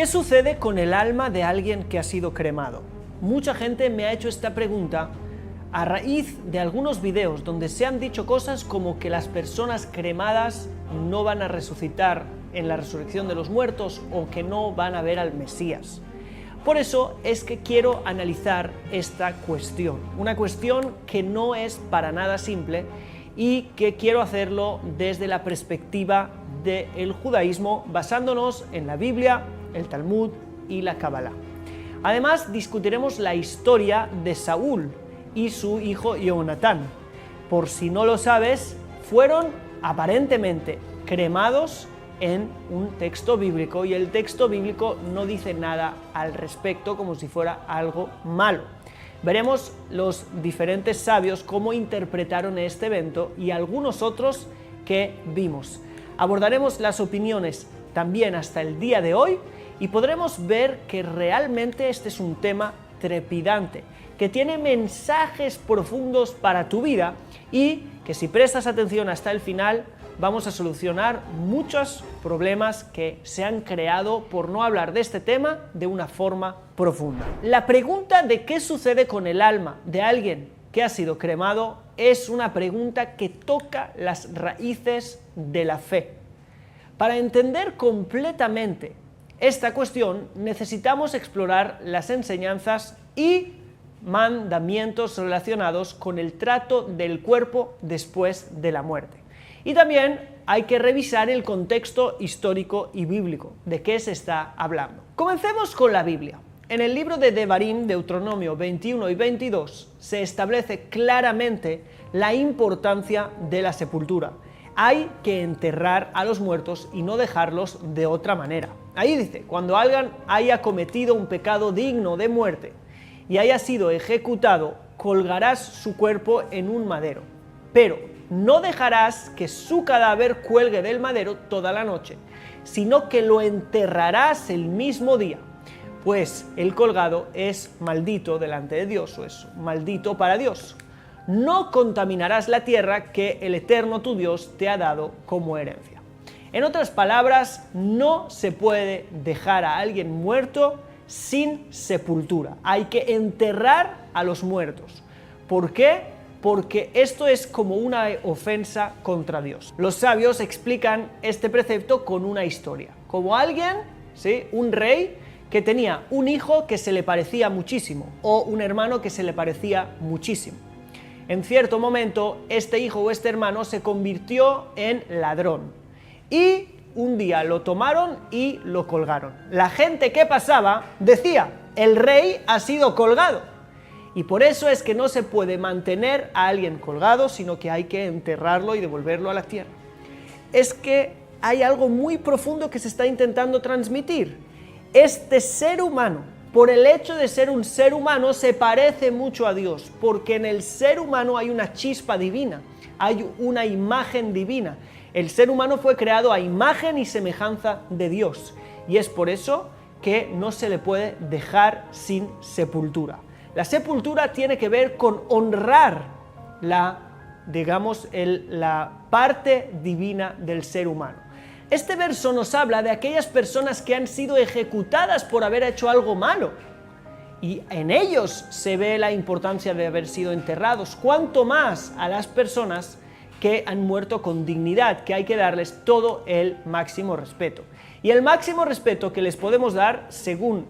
¿Qué sucede con el alma de alguien que ha sido cremado? Mucha gente me ha hecho esta pregunta a raíz de algunos videos donde se han dicho cosas como que las personas cremadas no van a resucitar en la resurrección de los muertos o que no van a ver al Mesías. Por eso es que quiero analizar esta cuestión, una cuestión que no es para nada simple y que quiero hacerlo desde la perspectiva del judaísmo, basándonos en la Biblia, el Talmud y la Kabbalah. Además, discutiremos la historia de Saúl y su hijo Jonatán. Por si no lo sabes, fueron aparentemente cremados en un texto bíblico y el texto bíblico no dice nada al respecto, como si fuera algo malo. Veremos los diferentes sabios cómo interpretaron este evento y algunos otros que vimos. Abordaremos las opiniones también hasta el día de hoy y podremos ver que realmente este es un tema trepidante, que tiene mensajes profundos para tu vida y que si prestas atención hasta el final vamos a solucionar muchos problemas que se han creado por no hablar de este tema de una forma profunda. La pregunta de qué sucede con el alma de alguien que ha sido cremado es una pregunta que toca las raíces de la fe. Para entender completamente esta cuestión necesitamos explorar las enseñanzas y mandamientos relacionados con el trato del cuerpo después de la muerte. Y también hay que revisar el contexto histórico y bíblico de qué se está hablando. Comencemos con la Biblia. En el libro de Devarim, Deuteronomio 21 y 22, se establece claramente la importancia de la sepultura. Hay que enterrar a los muertos y no dejarlos de otra manera. Ahí dice, cuando alguien haya cometido un pecado digno de muerte y haya sido ejecutado, colgarás su cuerpo en un madero, pero no dejarás que su cadáver cuelgue del madero toda la noche, sino que lo enterrarás el mismo día, pues el colgado es maldito delante de Dios, o es maldito para Dios. No contaminarás la tierra que el Eterno tu Dios te ha dado como herencia. En otras palabras, no se puede dejar a alguien muerto sin sepultura. Hay que enterrar a los muertos. ¿Por qué? Porque esto es como una ofensa contra Dios. Los sabios explican este precepto con una historia. Como alguien, ¿sí?, un rey que tenía un hijo que se le parecía muchísimo o un hermano que se le parecía muchísimo. En cierto momento, este hijo o este hermano se convirtió en ladrón y un día lo tomaron y lo colgaron. La gente que pasaba decía, el rey ha sido colgado. Y por eso es que no se puede mantener a alguien colgado, sino que hay que enterrarlo y devolverlo a la tierra. Es que hay algo muy profundo que se está intentando transmitir. Este ser humano, por el hecho de ser un ser humano, se parece mucho a Dios, porque en el ser humano hay una chispa divina, hay una imagen divina. El ser humano fue creado a imagen y semejanza de Dios, y es por eso que no se le puede dejar sin sepultura. La sepultura tiene que ver con honrar la parte divina del ser humano. Este verso nos habla de aquellas personas que han sido ejecutadas por haber hecho algo malo. Y en ellos se ve la importancia de haber sido enterrados. Cuanto más a las personas que han muerto con dignidad, que hay que darles todo el máximo respeto. Y el máximo respeto que les podemos dar, según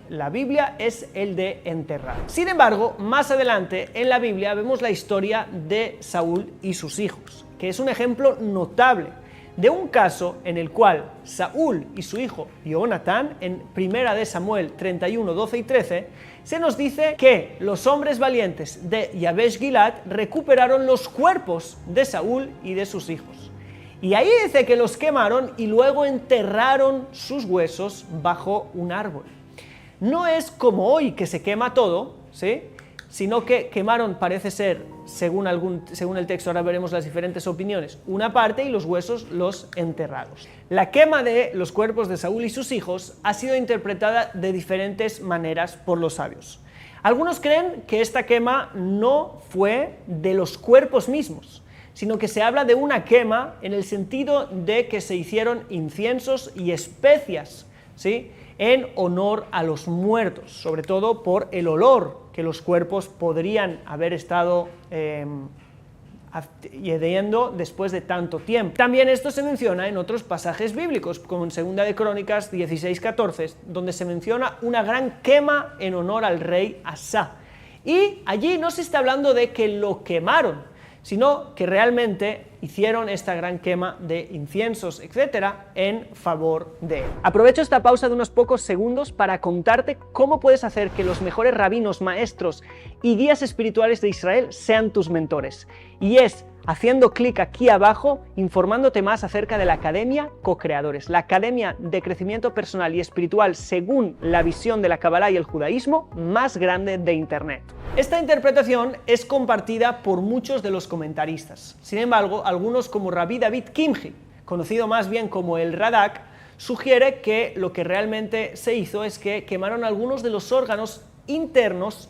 la Biblia, es el de enterrar. Sin embargo, más adelante en la Biblia vemos la historia de Saúl y sus hijos, que es un ejemplo notable de un caso en el cual Saúl y su hijo Jonatán, en 1 de Samuel 31, 12 y 13, se nos dice que los hombres valientes de Yabesh Gilad recuperaron los cuerpos de Saúl y de sus hijos. Y ahí dice que los quemaron y luego enterraron sus huesos bajo un árbol. No es como hoy que se quema todo, ¿sí?, sino que quemaron, parece ser, según el texto, ahora veremos las diferentes opiniones, una parte y los huesos los enterrados. La quema de los cuerpos de Saúl y sus hijos ha sido interpretada de diferentes maneras por los sabios. Algunos creen que esta quema no fue de los cuerpos mismos, sino que se habla de una quema en el sentido de que se hicieron inciensos y especias ¿sí?, en honor a los muertos, sobre todo por el olor que los cuerpos podrían haber estado yendo después de tanto tiempo. También esto se menciona en otros pasajes bíblicos, como en 2 de Crónicas 16:14, donde se menciona una gran quema en honor al rey Asa. Y allí no se está hablando de que lo quemaron, sino que realmente hicieron esta gran quema de inciensos, etcétera, en favor de él. Aprovecho esta pausa de unos pocos segundos para contarte cómo puedes hacer que los mejores rabinos, maestros y guías espirituales de Israel sean tus mentores. Y es haciendo clic aquí abajo, informándote más acerca de la Academia Co-Creadores, la academia de crecimiento personal y espiritual según la visión de la Kabbalah y el judaísmo más grande de Internet. Esta interpretación es compartida por muchos de los comentaristas. Sin embargo, algunos como Rabbi David Kimchi, conocido más bien como el Radak, sugiere que lo que realmente se hizo es que quemaron algunos de los órganos internos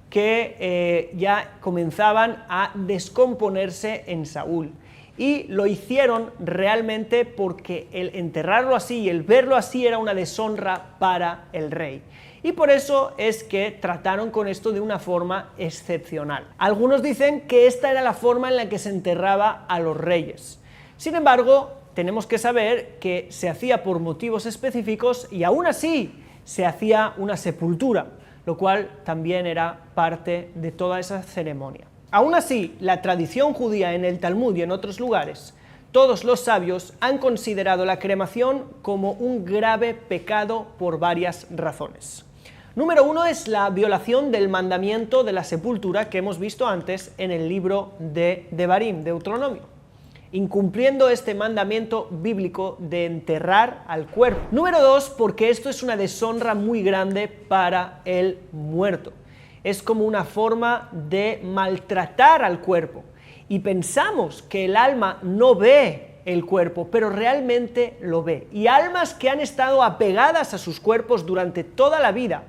que ya comenzaban a descomponerse en Saúl. Y lo hicieron realmente porque el enterrarlo así y el verlo así era una deshonra para el rey. Y por eso es que trataron con esto de una forma excepcional. Algunos dicen que esta era la forma en la que se enterraba a los reyes. Sin embargo, tenemos que saber que se hacía por motivos específicos y aún así se hacía una sepultura, lo cual también era parte de toda esa ceremonia. Aún así, la tradición judía en el Talmud y en otros lugares, todos los sabios han considerado la cremación como un grave pecado por varias razones. Número 1 es la violación del mandamiento de la sepultura que hemos visto antes en el libro de Devarim, Deuteronomio, incumpliendo este mandamiento bíblico de enterrar al cuerpo. Número 2, porque esto es una deshonra muy grande para el muerto. Es como una forma de maltratar al cuerpo. Y pensamos que el alma no ve el cuerpo, pero realmente lo ve. Y almas que han estado apegadas a sus cuerpos durante toda la vida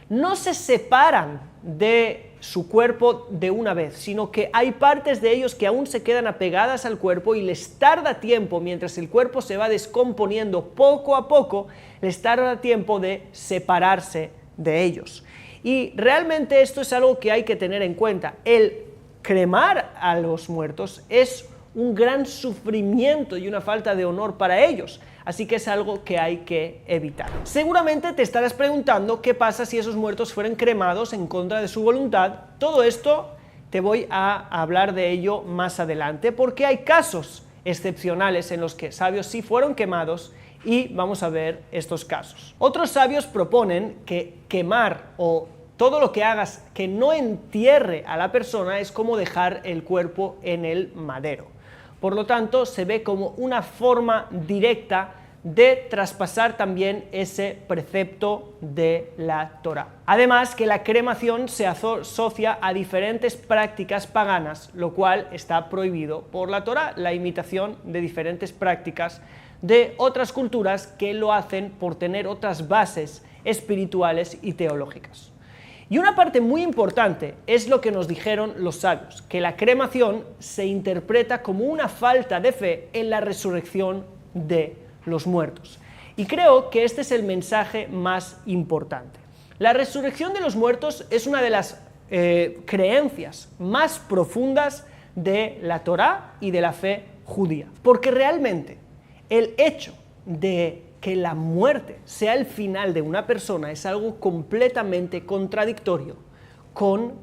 no se separan de su cuerpo de una vez, sino que hay partes de ellos que aún se quedan apegadas al cuerpo y les tarda tiempo, mientras el cuerpo se va descomponiendo poco a poco, les tarda tiempo de separarse de ellos. Y realmente esto es algo que hay que tener en cuenta. El cremar a los muertos es un gran sufrimiento y una falta de honor para ellos, así que es algo que hay que evitar. Seguramente te estarás preguntando qué pasa si esos muertos fueran cremados en contra de su voluntad. Todo esto te voy a hablar de ello más adelante, porque hay casos excepcionales en los que sabios sí fueron quemados y vamos a ver estos casos. Otros sabios proponen que quemar o todo lo que hagas que no entierre a la persona es como dejar el cuerpo en el madero. Por lo tanto, se ve como una forma directa de traspasar también ese precepto de la Torá. Además, que la cremación se asocia a diferentes prácticas paganas, lo cual está prohibido por la Torá, la imitación de diferentes prácticas de otras culturas que lo hacen por tener otras bases espirituales y teológicas. Y una parte muy importante es lo que nos dijeron los sabios, que la cremación se interpreta como una falta de fe en la resurrección de los muertos. Y creo que este es el mensaje más importante. La resurrección de los muertos es una de las creencias más profundas de la Torá y de la fe judía, porque realmente el hecho de que la muerte sea el final de una persona es algo completamente contradictorio con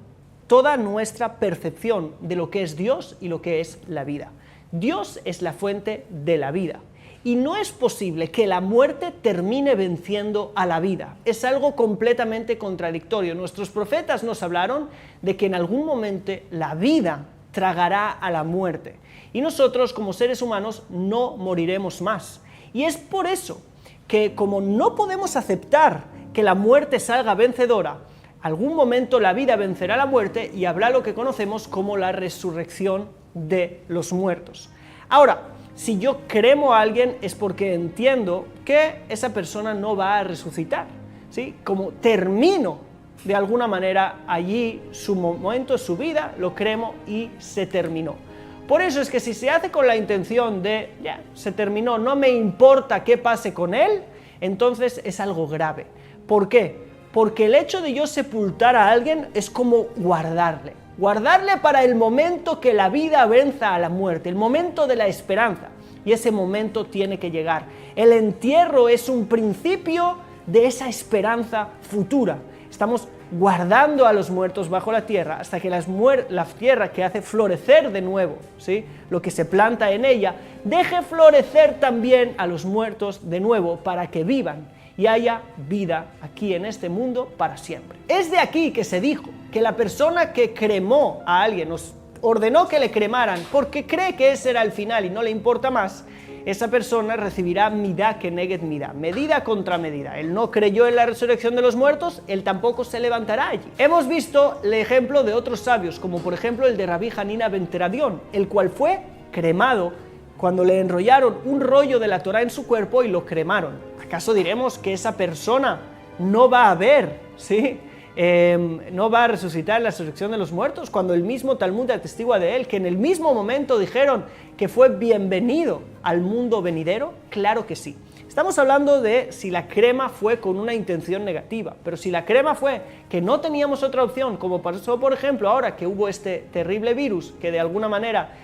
toda nuestra percepción de lo que es Dios y lo que es la vida. Dios es la fuente de la vida y no es posible que la muerte termine venciendo a la vida. Es algo completamente contradictorio. Nuestros profetas nos hablaron de que en algún momento la vida tragará a la muerte y nosotros como seres humanos no moriremos más. Y es por eso que como no podemos aceptar que la muerte salga vencedora, algún momento la vida vencerá la muerte y habrá lo que conocemos como la resurrección de los muertos. Ahora, si yo cremo a alguien es porque entiendo que esa persona no va a resucitar, ¿sí? Como termino de alguna manera allí su momento, su vida, lo cremo y se terminó. Por eso es que si se hace con la intención de, ya, se terminó, no me importa qué pase con él, entonces es algo grave. ¿Por qué? Porque el hecho de yo sepultar a alguien es como guardarle para el momento que la vida venza a la muerte, el momento de la esperanza, y ese momento tiene que llegar. El entierro es un principio de esa esperanza futura. Estamos guardando a los muertos bajo la tierra hasta que la tierra que hace florecer de nuevo, ¿sí?, lo que se planta en ella, deje florecer también a los muertos de nuevo para que vivan y haya vida aquí en este mundo para siempre. Es de aquí que se dijo que la persona que cremó a alguien, nos ordenó que le cremaran porque cree que ese era el final y no le importa más, esa persona recibirá midá keneged midá, medida contra medida. Él no creyó en la resurrección de los muertos, él tampoco se levantará allí. Hemos visto el ejemplo de otros sabios, como por ejemplo el de Rabí Hanina ben Teradión, el cual fue cremado cuando le enrollaron un rollo de la Torá en su cuerpo y lo cremaron. ¿Acaso diremos que esa persona no va a ver, ¿sí?, no va a resucitar en la resurrección de los muertos, cuando el mismo Talmud atestigua de él, que en el mismo momento dijeron que fue bienvenido al mundo venidero? Claro que sí. Estamos hablando de si la crema fue con una intención negativa, pero si la crema fue que no teníamos otra opción, como pasó por ejemplo ahora que hubo este terrible virus que de alguna manera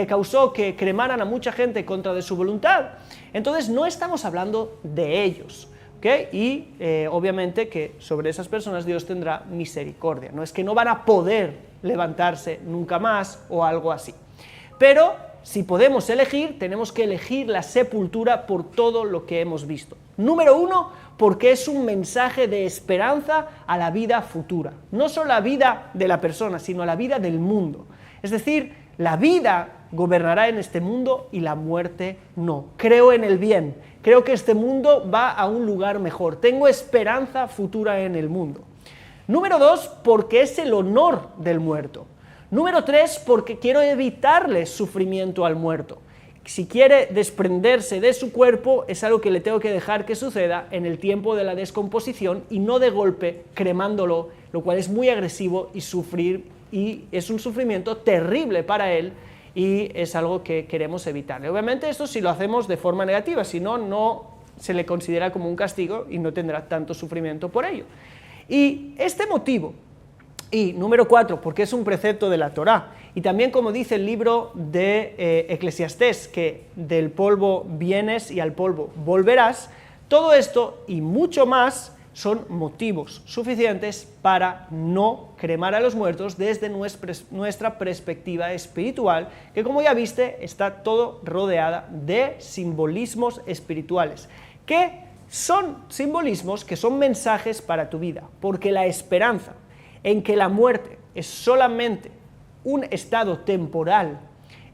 causó que cremaran a mucha gente contra de su voluntad, entonces no estamos hablando de ellos. ¿Okay? Y obviamente que sobre esas personas Dios tendrá misericordia. No es que no van a poder levantarse nunca más o algo así. Pero si podemos elegir, tenemos que elegir la sepultura por todo lo que hemos visto. Número 1, porque es un mensaje de esperanza a la vida futura. No solo la vida de la persona, sino la vida del mundo. Es decir, la vida gobernará en este mundo y la muerte no. Creo en el bien. Creo que este mundo va a un lugar mejor. Tengo esperanza futura en el mundo. Número 2, porque es el honor del muerto. Número 3, porque quiero evitarle sufrimiento al muerto. Si quiere desprenderse de su cuerpo, es algo que le tengo que dejar que suceda en el tiempo de la descomposición y no de golpe cremándolo, lo cual es muy agresivo y es un sufrimiento terrible para él. Y es algo que queremos evitarle. Obviamente esto si lo hacemos de forma negativa, si no, no se le considera como un castigo y no tendrá tanto sufrimiento por ello. Y este motivo, y número 4, porque es un precepto de la Torá, y también como dice el libro de Eclesiastés, que del polvo vienes y al polvo volverás, todo esto y mucho más son motivos suficientes para no cremar a los muertos desde nuestra perspectiva espiritual, que como ya viste está todo rodeada de simbolismos espirituales, que son simbolismos que son mensajes para tu vida, porque la esperanza en que la muerte es solamente un estado temporal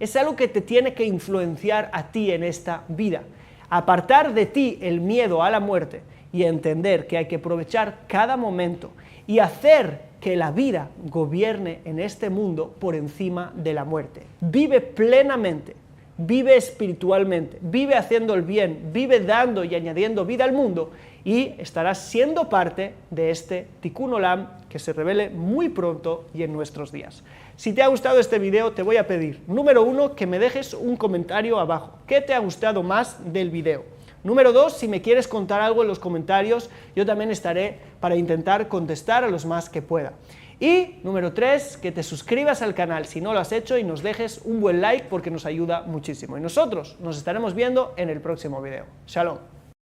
es algo que te tiene que influenciar a ti en esta vida, apartar de ti el miedo a la muerte y entender que hay que aprovechar cada momento y hacer que la vida gobierne en este mundo por encima de la muerte. Vive plenamente, vive espiritualmente, vive haciendo el bien, vive dando y añadiendo vida al mundo y estarás siendo parte de este Tikkun Olam que se revele muy pronto y en nuestros días. Si te ha gustado este video, te voy a pedir, número 1, que me dejes un comentario abajo. ¿Qué te ha gustado más del video? Número 2, si me quieres contar algo en los comentarios, yo también estaré para intentar contestar a los más que pueda. Y número 3, que te suscribas al canal si no lo has hecho y nos dejes un buen like porque nos ayuda muchísimo. Y nosotros nos estaremos viendo en el próximo video. Shalom.